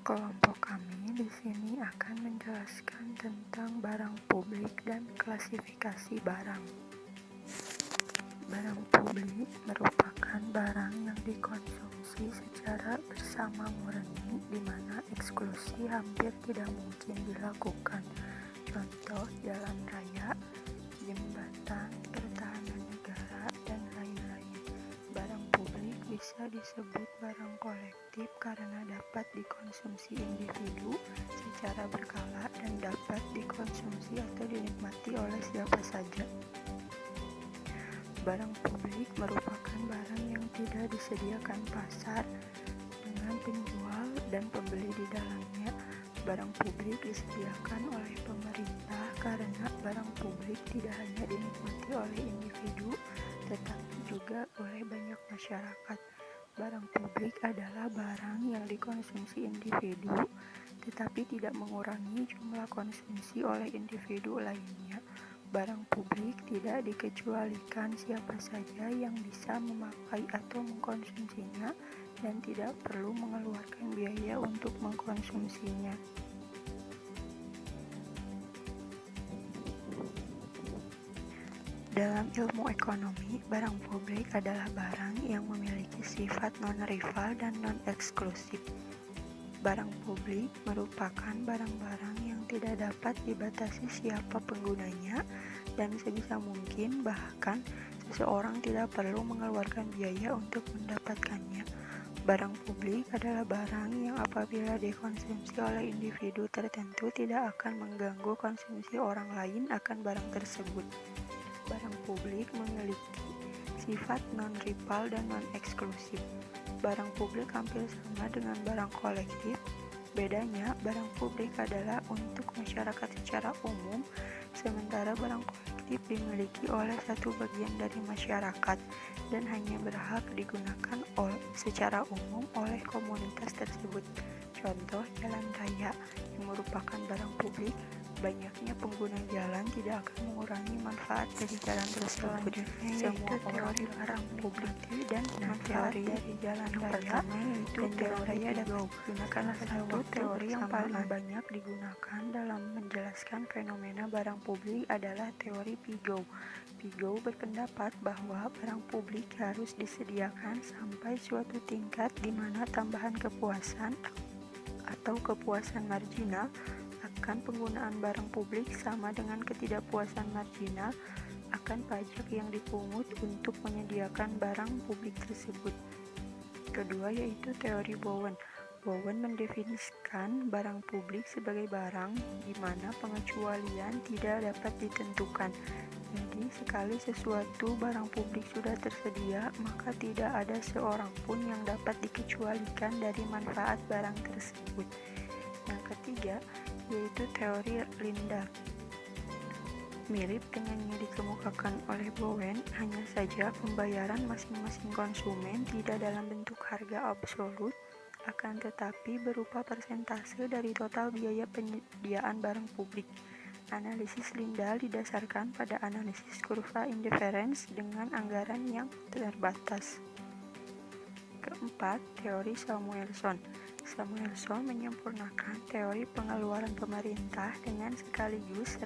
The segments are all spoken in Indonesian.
Kelompok kami di sini akan menjelaskan tentang barang publik dan klasifikasi barang. Barang publik merupakan barang yang dikonsumsi secara bersama murni, di mana eksklusi hampir tidak mungkin dilakukan. Contoh, jalan raya, jembatan, pertahanan negara, dan lain-lain. Barang publik bisa disebut barang kolektif karena dapat dikonsumsi individu secara berkala dan dapat dikonsumsi atau dinikmati oleh siapa saja. Barang publik merupakan barang yang tidak disediakan pasar dengan penjual dan pembeli di dalamnya. Barang publik disediakan oleh pemerintah karena barang publik tidak hanya dinikmati oleh individu, tetapi juga oleh banyak masyarakat. Barang publik adalah barang yang dikonsumsi individu, tetapi tidak mengurangi jumlah konsumsi oleh individu lainnya. Barang publik tidak dikecualikan siapa saja yang bisa memakai atau mengkonsumsinya dan tidak perlu mengeluarkan biaya untuk mengkonsumsinya. Dalam ilmu ekonomi, barang publik adalah barang yang memiliki sifat non-rival dan non-eksklusif. Barang publik merupakan barang-barang yang tidak dapat dibatasi siapa penggunanya dan sebisa mungkin bahkan seseorang tidak perlu mengeluarkan biaya untuk mendapatkannya. Barang publik adalah barang yang apabila dikonsumsi oleh individu tertentu tidak akan mengganggu konsumsi orang lain akan barang tersebut. Barang publik memiliki sifat non-rival dan non-eksklusif. Barang publik hampir sama dengan barang kolektif. Bedanya, barang publik adalah untuk masyarakat secara umum, sementara barang kolektif dimiliki oleh satu bagian dari masyarakat dan hanya berhak digunakan secara umum oleh komunitas tersebut. Contoh, jalan raya yang merupakan barang publik. Banyaknya pengguna jalan tidak akan mengurangi manfaat dari jalan tersebut. Semua teori barang publik dan manfaat dari jalan raya dan jalan raya dapat digunakan. Satu teori yang paling banyak digunakan dalam menjelaskan fenomena barang publik adalah teori Piaget. Piaget berpendapat bahwa barang publik harus disediakan sampai suatu tingkat di mana tambahan kepuasan atau kepuasan marginal akan penggunaan barang publik sama dengan ketidakpuasan marginal akan pajak yang dipungut untuk menyediakan barang publik tersebut. Kedua yaitu teori Bowen. Bowen mendefinisikan barang publik sebagai barang di mana pengecualian tidak dapat ditentukan. Jadi sekali sesuatu barang publik sudah tersedia, maka tidak ada seorang pun yang dapat dikecualikan dari manfaat barang tersebut. Yang ketiga yaitu teori Lindahl. Mirip dengan yang dikemukakan oleh Bowen, hanya saja pembayaran masing-masing konsumen tidak dalam bentuk harga absolut, akan tetapi berupa persentase dari total biaya penyediaan barang publik. Analisis Lindahl didasarkan pada analisis kurva indiferens dengan anggaran yang terbatas. Keempat, teori Samuelson. Samuelson menyempurnakan teori pengeluaran pemerintah dengan sekaligus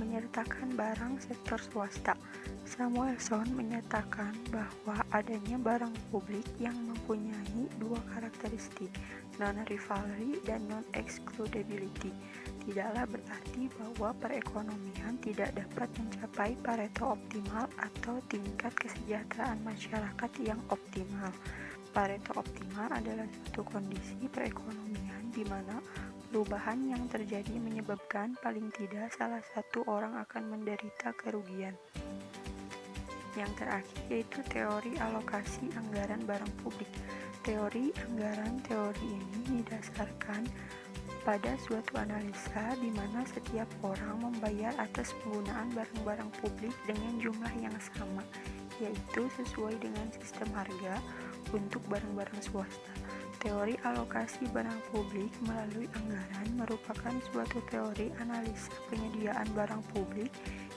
menyertakan barang sektor swasta. Samuelson menyatakan bahwa adanya barang publik yang mempunyai dua karakteristik, non-rivalry dan non-excludability. Tidaklah berarti bahwa perekonomian tidak dapat mencapai Pareto optimal atau tingkat kesejahteraan masyarakat yang optimal. Pareto optimal adalah suatu kondisi perekonomian di mana perubahan yang terjadi menyebabkan paling tidak salah satu orang akan menderita kerugian. Yang terakhir yaitu teori alokasi anggaran barang publik. Teori ini didasarkan pada suatu analisa di mana setiap orang membayar atas penggunaan barang-barang publik dengan jumlah yang sama, yaitu sesuai dengan sistem harga untuk barang-barang swasta. Teori alokasi barang publik melalui anggaran merupakan suatu teori analisa penyediaan barang publik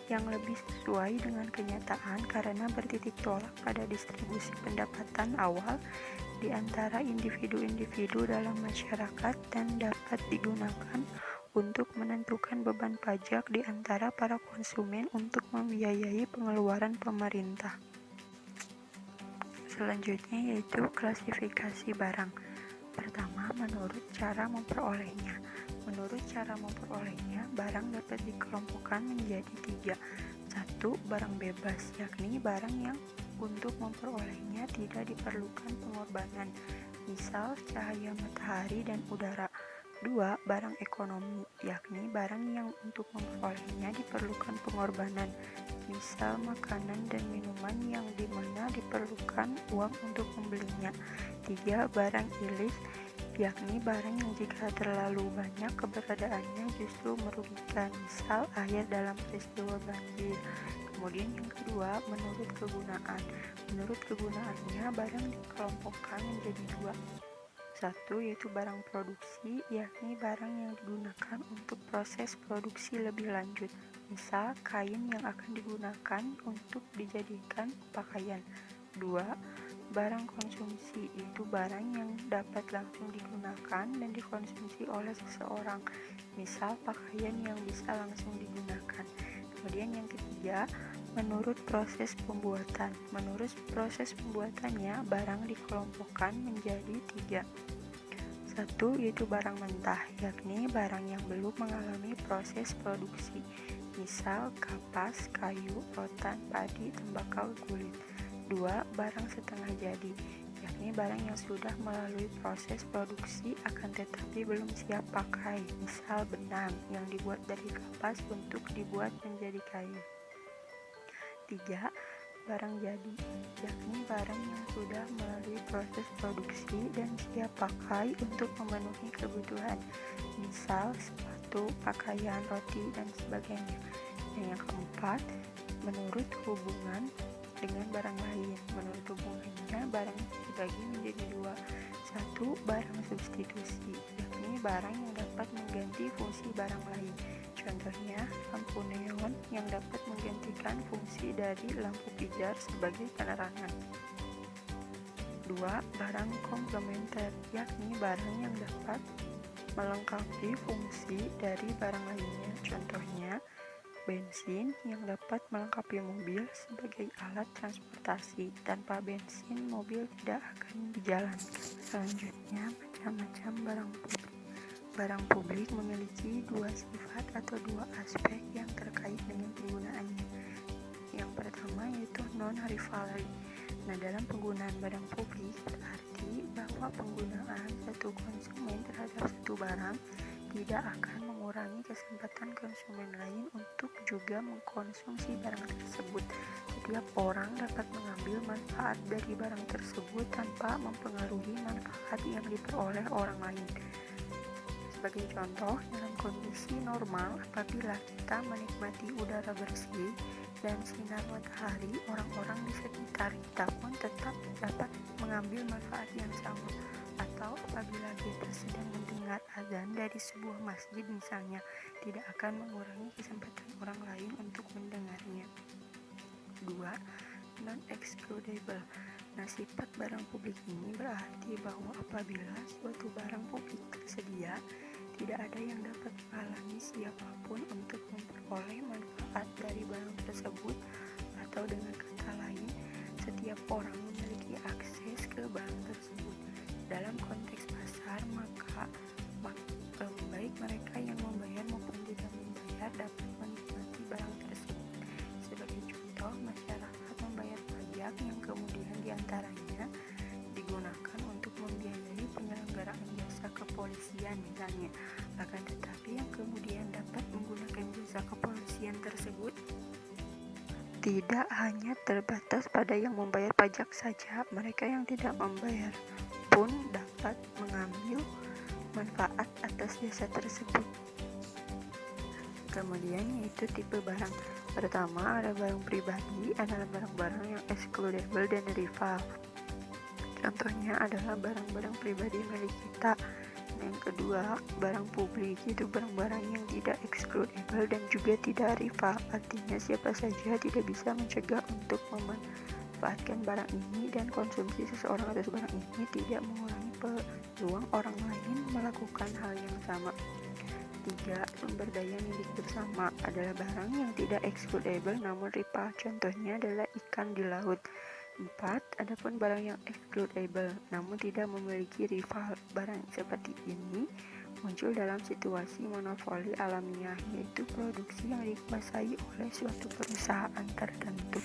yang lebih sesuai dengan kenyataan karena bertitik tolak pada distribusi pendapatan awal di antara individu-individu dalam masyarakat dan dapat digunakan untuk menentukan beban pajak di antara para konsumen untuk membiayai pengeluaran pemerintah. Selanjutnya yaitu klasifikasi barang. Pertama, menurut cara memperolehnya. Menurut cara memperolehnya, barang dapat dikelompokkan menjadi 3. 1. Barang bebas, yakni barang yang untuk memperolehnya tidak diperlukan pengorbanan, misal cahaya matahari dan udara. 2. Barang ekonomi, yakni barang yang untuk memperolehnya diperlukan pengorbanan, misal makanan dan minuman yang dimana diperlukan uang untuk membelinya. 3. Barang ilis, yakni barang yang jika terlalu banyak keberadaannya justru merugikan, misal air dalam peristiwa banjir. Kemudian yang kedua, menurut kegunaan. Menurut kegunaannya, barang dikelompokkan menjadi 2. 1. Yaitu barang produksi, yakni barang yang digunakan untuk proses produksi lebih lanjut, misal kain yang akan digunakan untuk dijadikan pakaian. 2. Barang konsumsi, yaitu barang yang dapat langsung digunakan dan dikonsumsi oleh seseorang, misal pakaian yang bisa langsung digunakan. Kemudian yang ketiga, menurut proses pembuatan. Menurut proses pembuatannya, barang dikelompokkan menjadi 3. 1. Yaitu barang mentah, yakni barang yang belum mengalami proses produksi, misal kapas, kayu, rotan, padi, tembakau, kulit. 2. Barang setengah jadi, yakni barang yang sudah melalui proses produksi akan tetapi belum siap pakai, misal benang yang dibuat dari kapas untuk dibuat menjadi kain. 3. Barang jadi, yakni barang yang sudah melalui proses produksi dan siap pakai untuk memenuhi kebutuhan, misal sepatu, pakaian, roti, dan sebagainya. Dan yang keempat, menurut hubungan dengan barang lain. Menurut hubungannya, barang dibagi menjadi 2. 1. Barang substitusi, yakni barang yang dapat mengganti fungsi barang lain. Contohnya, lampu neon yang dapat menggantikan fungsi dari lampu pijar sebagai penerangan. 2. Barang komplementer, yakni barang yang dapat melengkapi fungsi dari barang lainnya. Contohnya, bensin yang dapat melengkapi mobil sebagai alat transportasi. Tanpa bensin, mobil tidak akan dijalankan. Selanjutnya, macam-macam barang publik. Barang publik memiliki 2 sifat atau 2 aspek yang terkait dengan penggunaannya. Yang pertama yaitu non-rivalry. Nah, dalam penggunaan barang publik berarti bahwa penggunaan satu konsumen terhadap satu barang tidak akan mengurangi kesempatan konsumen lain untuk juga mengkonsumsi barang tersebut. Setiap orang dapat mengambil manfaat dari barang tersebut tanpa mempengaruhi manfaat yang diperoleh orang lain. Sebagai contoh, dalam kondisi normal, apabila kita menikmati udara bersih dan sinar matahari, orang-orang di sekitar kita pun tetap dapat mengambil manfaat yang sama. Atau apabila kita sedang mendengar azan dari sebuah masjid misalnya, tidak akan mengurangi kesempatan orang lain untuk mendengarnya. 2. Non-excludable. Nah, sifat barang publik ini berarti bahwa apabila suatu barang publik tersedia, tidak ada yang dapat menghalangi siapapun untuk memperoleh manfaat dari barang tersebut, atau dengan kata lain, setiap orang memiliki akses ke barang tersebut. Dalam konteks pasar, maka baik mereka yang membayar maupun tidak membayar dapat menikmati barang tersebut. Sebagai contoh, masyarakat membayar pajak yang kemudian diantaranya digunakan untuk membiayai penyelenggaraan jasa kepolisian misalnya. Akan tetapi yang kemudian dapat menggunakan jasa kepolisian tersebut tidak hanya terbatas pada yang membayar pajak saja, mereka yang tidak membayar pun dapat mengambil manfaat atas jasa tersebut. Kemudian yaitu tipe barang. Pertama, ada barang pribadi, adalah barang-barang yang excludable dan rival. Contohnya adalah barang-barang pribadi milik kita. Yang kedua, barang publik, itu barang-barang yang tidak excludable dan juga tidak rival. Artinya siapa saja tidak bisa mencegah untuk memanfaatkan barang ini dan konsumsi seseorang atas barang ini tidak mengurangi peluang orang lain melakukan hal yang sama. 3. Sumber daya milik bersama adalah barang yang tidak excludable namun rival, contohnya adalah ikan di laut. 4. Adapun barang yang excludable namun tidak memiliki rival, barang seperti ini muncul dalam situasi monopoli alamiah, yaitu produksi yang dikuasai oleh suatu perusahaan tertentu.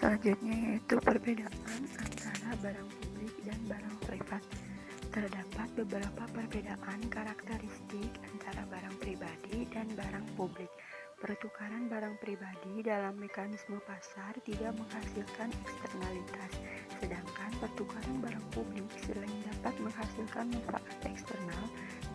Selanjutnya yaitu perbedaan antara barang publik dan barang privat. Terdapat beberapa perbedaan karakteristik antara barang pribadi dan barang publik. Pertukaran barang pribadi dalam mekanisme pasar tidak menghasilkan eksternalitas, sedangkan pertukaran barang publik selain dapat menghasilkan manfaat eksternal,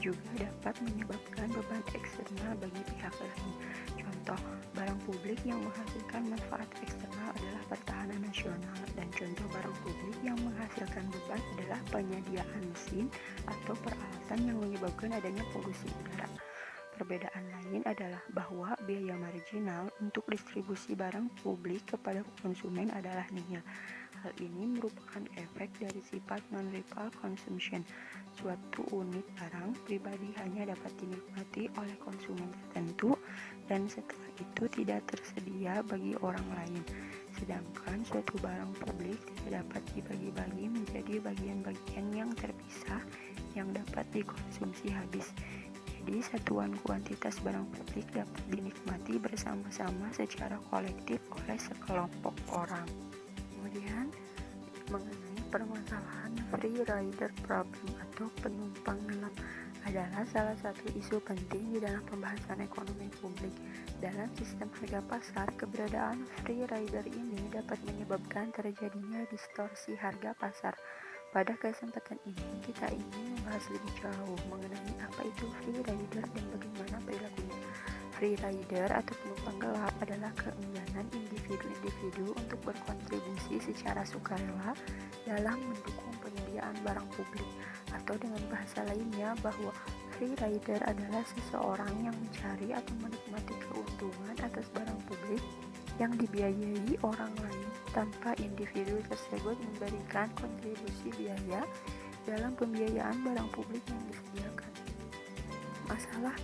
juga dapat menyebabkan beban eksternal bagi pihak lain. Contoh, barang publik yang menghasilkan manfaat eksternal adalah pertahanan nasional, dan contoh barang publik yang menghasilkan beban adalah penyediaan mesin atau peralatan yang menyebabkan adanya polusi udara. Perbedaan lain adalah bahwa biaya marginal untuk distribusi barang publik kepada konsumen adalah nihil. Hal ini merupakan efek dari sifat non-rival consumption. Suatu unit barang pribadi hanya dapat dinikmati oleh konsumen tertentu dan setelah itu tidak tersedia bagi orang lain. Sedangkan suatu barang publik tidak dapat dibagi-bagi menjadi bagian-bagian yang terpisah yang dapat dikonsumsi habis. Jadi, satuan kuantitas barang publik dapat dinikmati bersama-sama secara kolektif oleh sekelompok orang. Kemudian, mengenai permasalahan free rider problem atau penumpang gelap adalah salah satu isu penting di dalam pembahasan ekonomi publik. Dalam sistem harga pasar, keberadaan free rider ini dapat menyebabkan terjadinya distorsi harga pasar. Pada kesempatan ini, kita ingin membahas lebih jauh mengenai apa itu free rider dan bagaimana perilakunya. Free rider atau penumpang gelap adalah keengganan individu-individu untuk berkontribusi secara sukarela dalam mendukung penyediaan barang publik, atau dengan bahasa lainnya bahwa free rider adalah seseorang yang mencari atau menikmati keuntungan atas barang publik yang dibiayai orang lain tanpa individu tersebut memberikan kontribusi biaya dalam pembiayaan barang publik yang disediakan. Masalah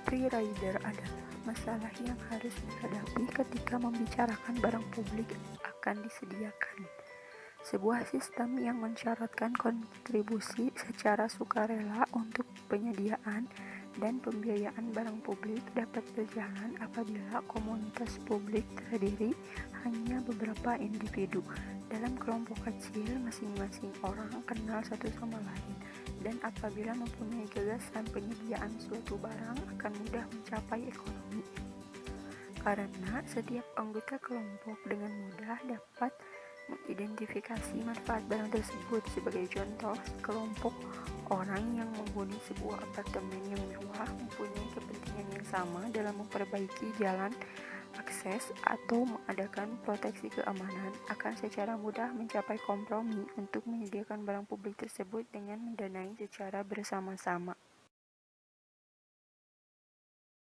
free rider adalah masalah yang harus dihadapi ketika membicarakan barang publik akan disediakan. Sebuah sistem yang mensyaratkan kontribusi secara sukarela untuk penyediaan dan pembiayaan barang publik dapat berjalan apabila komunitas publik terdiri hanya beberapa individu. Dalam kelompok kecil, masing-masing orang kenal satu sama lain, dan apabila mempunyai gagasan penyediaan suatu barang akan mudah mencapai ekonomi. Karena setiap anggota kelompok dengan mudah dapat mengidentifikasi manfaat barang tersebut. Sebagai contoh, kelompok orang yang menghuni sebuah apartemen yang mewah mempunyai kepentingan yang sama dalam memperbaiki jalan akses atau mengadakan proteksi keamanan, akan secara mudah mencapai kompromi untuk menyediakan barang publik tersebut dengan mendanai secara bersama-sama.